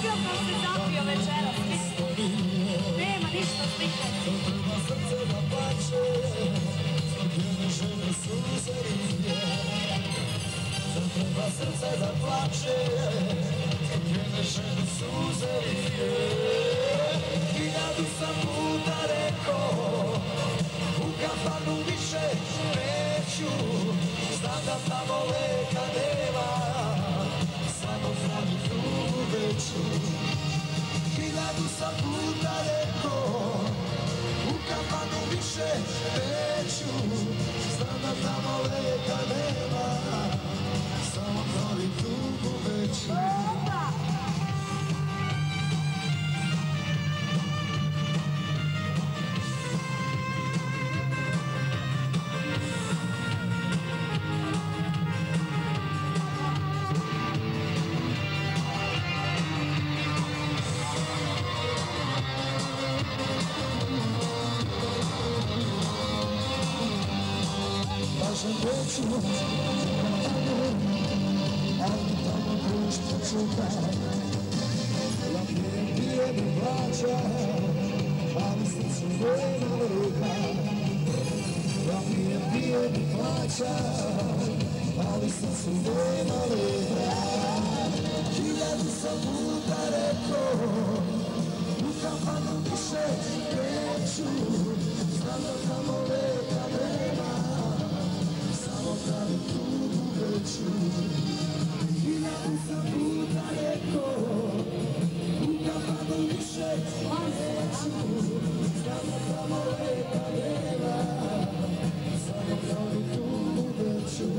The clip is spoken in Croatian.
Ljubio sam se zapio večeras, nema ništa slike. Zatrba srce da plače, njene žene suze rije. Zatrba srce da plače, njene žene suze rije. Hiljadu sam puta rekao, u kafanu više neću. Znam da tamo leka nema, samo zdravi tugu veću. Hiljadu sam puta rekao, u kafanu više neću. Znam da tamo leka nema, samo zdravi tugu veću. Kažem veću, ali tamo društvo čuka. Ja pijem i plaćam, ali srcu nema ruka. Ja pijem i plaćam, ali srcu nema ruka. Hiljadu sam puta rekao, u kafanu više neću. Znam da tamo leka nema, samo pravi tugu veću. Hiljadu sam puta rekao, u kafanu više neću. Znam da tamo leka nema, samo pravi tugu veću.